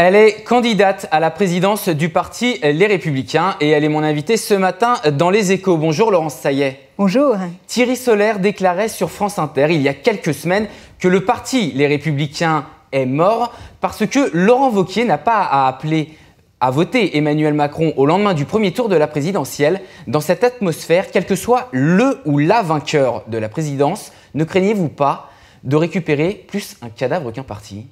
Elle est candidate à la présidence du parti Les Républicains et elle est mon invitée ce matin dans Les Échos. Bonjour Laurence Saillet. Bonjour. Thierry Solère déclarait sur France Inter il y a quelques semaines que le parti Les Républicains est mort parce que Laurent Wauquiez n'a pas à appeler à voter Emmanuel Macron au lendemain du premier tour de la présidentielle. Dans cette atmosphère, quel que soit le ou la vainqueur de la présidence, ne craignez-vous pas de récupérer plus un cadavre qu'un parti ?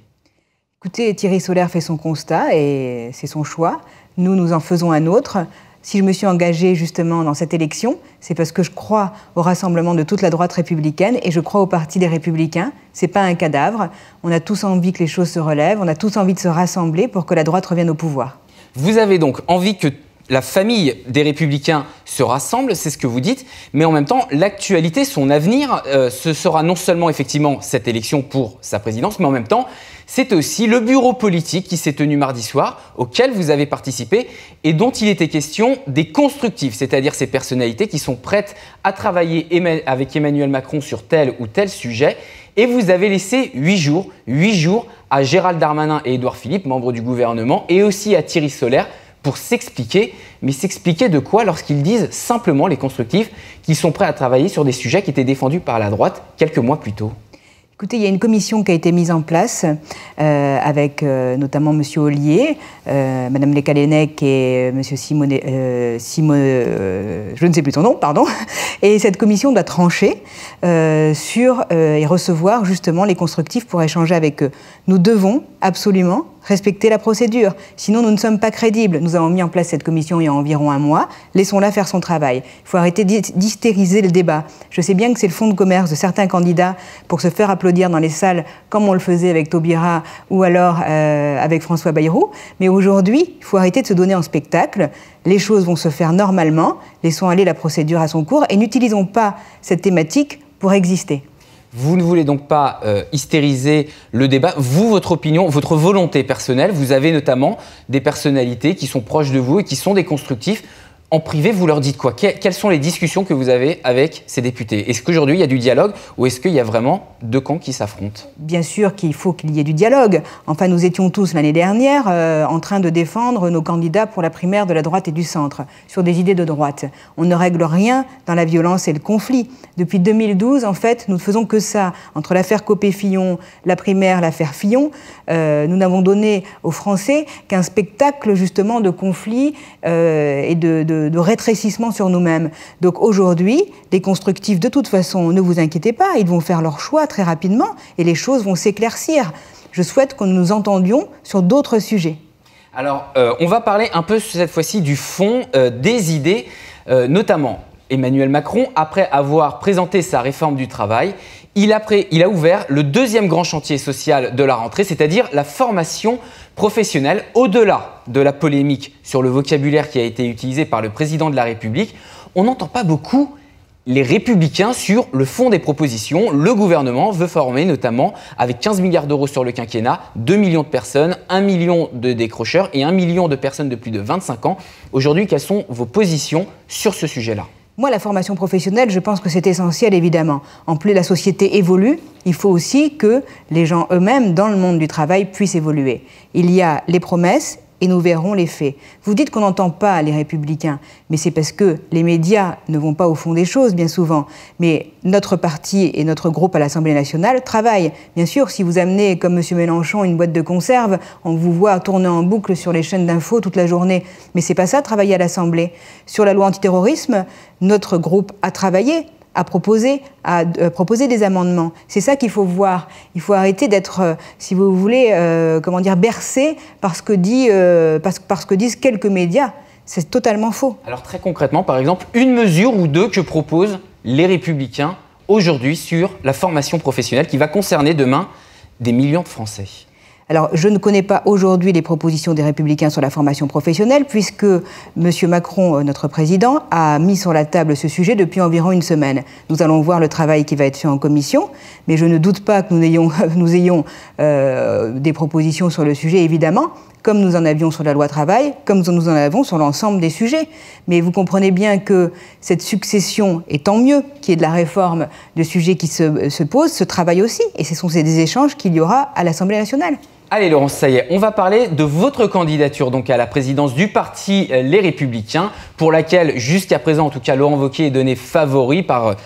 Écoutez, Thierry Solère fait son constat et c'est son choix. Nous en faisons un autre. Si je me suis engagée justement dans cette élection, c'est parce que je crois au rassemblement de toute la droite républicaine et je crois au parti des Républicains. C'est pas un cadavre. On a tous envie que les choses se relèvent, on a tous envie de se rassembler pour que la droite revienne au pouvoir. Vous avez donc envie que la famille des Républicains se rassemble, c'est ce que vous dites, mais en même temps, l'actualité, son avenir, ce sera non seulement effectivement cette élection pour sa présidence, mais en même temps, c'est aussi le bureau politique qui s'est tenu mardi soir, auquel vous avez participé et dont il était question des constructifs, c'est-à-dire ces personnalités qui sont prêtes à travailler avec Emmanuel Macron sur tel ou tel sujet. Et vous avez laissé 8 jours à Gérald Darmanin et Édouard Philippe, membres du gouvernement, et aussi à Thierry Solère, pour s'expliquer. Mais s'expliquer de quoi lorsqu'ils disent simplement, les constructifs, qu'ils sont prêts à travailler sur des sujets qui étaient défendus par la droite quelques mois plus tôt? Écoutez, il y a une commission qui a été mise en place avec notamment M. Ollier, Mme Lecalennec et M. Simonet, je ne sais plus son nom, pardon. Et cette commission doit trancher et recevoir justement les constructifs pour échanger avec eux. Nous devons absolument respecter la procédure, sinon nous ne sommes pas crédibles. Nous avons mis en place cette commission il y a environ un mois, laissons-la faire son travail. Il faut arrêter d'hystériser le débat. Je sais bien que c'est le fonds de commerce de certains candidats pour se faire applaudir dans les salles comme on le faisait avec Taubira ou alors avec François Bayrou, mais aujourd'hui, il faut arrêter de se donner en spectacle. Les choses vont se faire normalement, laissons aller la procédure à son cours et n'utilisons pas cette thématique pour exister. Vous ne voulez donc pas hystériser le débat. Vous, votre opinion, votre volonté personnelle, vous avez notamment des personnalités qui sont proches de vous et qui sont des constructifs. En privé, vous leur dites quoi? Quelles sont les discussions que vous avez avec ces députés? Est-ce qu'aujourd'hui, il y a du dialogue ou est-ce qu'il y a vraiment deux camps qui s'affrontent? Bien sûr qu'il faut qu'il y ait du dialogue. Enfin, nous étions tous l'année dernière en train de défendre nos candidats pour la primaire de la droite et du centre, sur des idées de droite. On ne règle rien dans la violence et le conflit. Depuis 2012, en fait, nous ne faisons que ça. Entre l'affaire Copé-Fillon, la primaire, l'affaire Fillon, nous n'avons donné aux Français qu'un spectacle justement de conflit et de rétrécissement sur nous-mêmes. Donc aujourd'hui, les constructifs, de toute façon, ne vous inquiétez pas, ils vont faire leur choix très rapidement et les choses vont s'éclaircir. Je souhaite que nous nous entendions sur d'autres sujets. Alors, on va parler un peu cette fois-ci du fond des idées, notamment Emmanuel Macron, après avoir présenté sa réforme du travail, il a ouvert le deuxième grand chantier social de la rentrée, c'est-à-dire la formation professionnelle. Au-delà de la polémique sur le vocabulaire qui a été utilisé par le président de la République, on n'entend pas beaucoup les Républicains sur le fond des propositions. Le gouvernement veut former notamment, avec 15 milliards d'euros sur le quinquennat, 2 millions de personnes, 1 million de décrocheurs et 1 million de personnes de plus de 25 ans. Aujourd'hui, quelles sont vos positions sur ce sujet-là ? Moi, la formation professionnelle, je pense que c'est essentiel, évidemment. En plus, la société évolue, il faut aussi que les gens eux-mêmes, dans le monde du travail, puissent évoluer. Il y a les promesses et nous verrons les faits. Vous dites qu'on n'entend pas les Républicains, mais c'est parce que les médias ne vont pas au fond des choses, bien souvent. Mais notre parti et notre groupe à l'Assemblée nationale travaillent. Bien sûr, si vous amenez, comme M. Mélenchon, une boîte de conserve, on vous voit tourner en boucle sur les chaînes d'infos toute la journée. Mais c'est pas ça, travailler à l'Assemblée. Sur la loi antiterrorisme, notre groupe a travaillé, a proposé des amendements. C'est ça qu'il faut voir. Il faut arrêter d'être, si vous voulez, bercé par ce que disent quelques médias. C'est totalement faux. Alors très concrètement, par exemple, une mesure ou deux que proposent les Républicains aujourd'hui sur la formation professionnelle qui va concerner demain des millions de Français. Alors, je ne connais pas aujourd'hui les propositions des Républicains sur la formation professionnelle, puisque M. Macron, notre président, a mis sur la table ce sujet depuis environ une semaine. Nous allons voir le travail qui va être fait en commission, mais je ne doute pas que nous ayons des propositions sur le sujet, évidemment, comme nous en avions sur la loi travail, comme nous en avons sur l'ensemble des sujets. Mais vous comprenez bien que cette succession, et tant mieux qu'il y ait de la réforme de sujets qui se posent, se travaille aussi. Et ce sont des échanges qu'il y aura à l'Assemblée nationale. Allez Laurence, ça y est, on va parler de votre candidature donc à la présidence du parti Les Républicains, pour laquelle jusqu'à présent, en tout cas, Laurent Wauquiez est donné favori par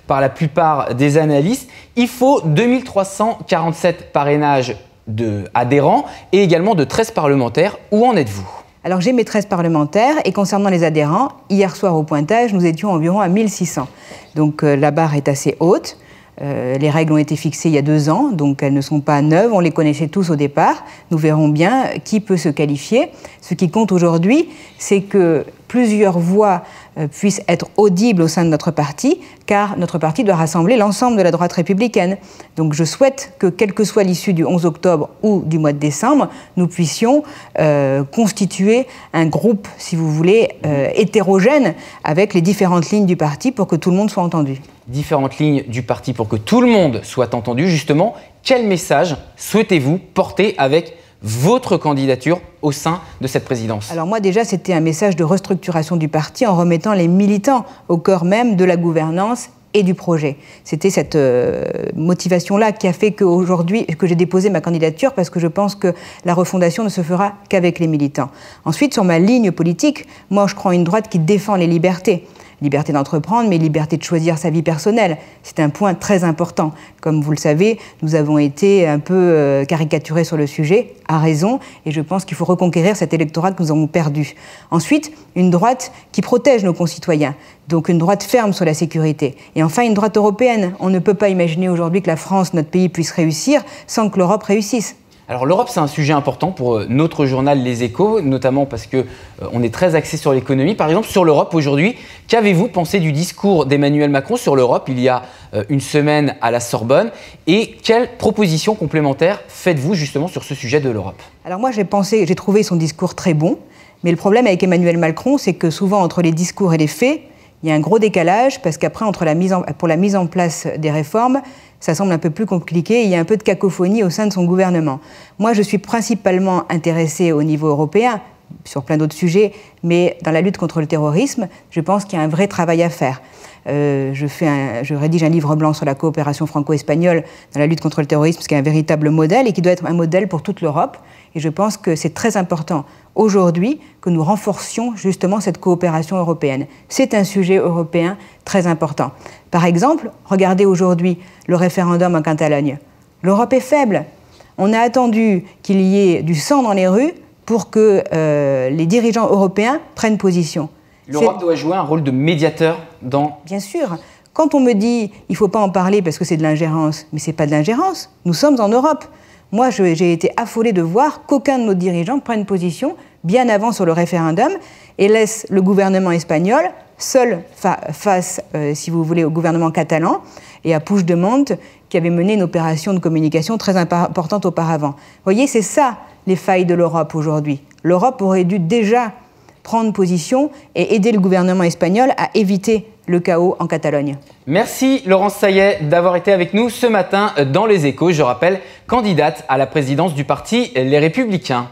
la plupart des analystes. Il faut 2347 parrainages d'adhérents et également de 13 parlementaires. Où en êtes-vous ? Alors j'ai mes 13 parlementaires et concernant les adhérents, hier soir au pointage, nous étions environ à 1600. Donc la barre est assez haute. Les règles ont été fixées il y a 2 ans, donc elles ne sont pas neuves, on les connaissait tous au départ. Nous verrons bien qui peut se qualifier. Ce qui compte aujourd'hui, c'est que plusieurs voix puissent être audibles au sein de notre parti, car notre parti doit rassembler l'ensemble de la droite républicaine. Donc je souhaite que, quelle que soit l'issue du 11 octobre ou du mois de décembre, nous puissions constituer un groupe, si vous voulez, hétérogène avec les différentes lignes du parti pour que tout le monde soit entendu. Différentes lignes du parti pour que tout le monde soit entendu. Justement, quel message souhaitez-vous porter avec votre candidature au sein de cette présidence? Alors moi déjà, c'était un message de restructuration du parti en remettant les militants au cœur même de la gouvernance et du projet. C'était cette motivation-là qui a fait qu'aujourd'hui, que j'ai déposé ma candidature, parce que je pense que la refondation ne se fera qu'avec les militants. Ensuite, sur ma ligne politique, moi je crois en une droite qui défend les libertés. Liberté d'entreprendre, mais liberté de choisir sa vie personnelle. C'est un point très important. Comme vous le savez, nous avons été un peu caricaturés sur le sujet, à raison, et je pense qu'il faut reconquérir cet électorat que nous avons perdu. Ensuite, une droite qui protège nos concitoyens, donc une droite ferme sur la sécurité. Et enfin, une droite européenne. On ne peut pas imaginer aujourd'hui que la France, notre pays, puisse réussir sans que l'Europe réussisse. Alors l'Europe, c'est un sujet important pour notre journal Les Échos, notamment parce qu'on est très axé sur l'économie. Par exemple, sur l'Europe aujourd'hui, qu'avez-vous pensé du discours d'Emmanuel Macron sur l'Europe il y a une semaine à la Sorbonne? Et quelles propositions complémentaires faites-vous justement sur ce sujet de l'Europe? Alors moi, j'ai trouvé son discours très bon, mais le problème avec Emmanuel Macron, c'est que souvent entre les discours et les faits, il y a un gros décalage, parce qu'après, pour la mise en place des réformes, ça semble un peu plus compliqué, et il y a un peu de cacophonie au sein de son gouvernement. Moi, je suis principalement intéressée au niveau européen, sur plein d'autres sujets, mais dans la lutte contre le terrorisme, je pense qu'il y a un vrai travail à faire. Je rédige un livre blanc sur la coopération franco-espagnole dans la lutte contre le terrorisme, ce qui est un véritable modèle et qui doit être un modèle pour toute l'Europe. Et je pense que c'est très important aujourd'hui que nous renforcions justement cette coopération européenne. C'est un sujet européen très important. Par exemple, regardez aujourd'hui le référendum en Catalogne. L'Europe est faible. On a attendu qu'il y ait du sang dans les rues pour que les dirigeants européens prennent position. L'Europe doit jouer un rôle de médiateur dans... Bien sûr. Quand on me dit « il ne faut pas en parler parce que c'est de l'ingérence », mais ce n'est pas de l'ingérence. Nous sommes en Europe. Moi, j'ai été affolée de voir qu'aucun de nos dirigeants prenne position bien avant sur le référendum et laisse le gouvernement espagnol seul face, si vous voulez, au gouvernement catalan et à Puigdemont qui avait mené une opération de communication très importante auparavant. Vous voyez, c'est ça les failles de l'Europe aujourd'hui. L'Europe aurait dû déjà prendre position et aider le gouvernement espagnol à éviter le chaos en Catalogne. Merci Laurence Sayet d'avoir été avec nous ce matin dans Les Échos. Je rappelle, candidate à la présidence du parti Les Républicains.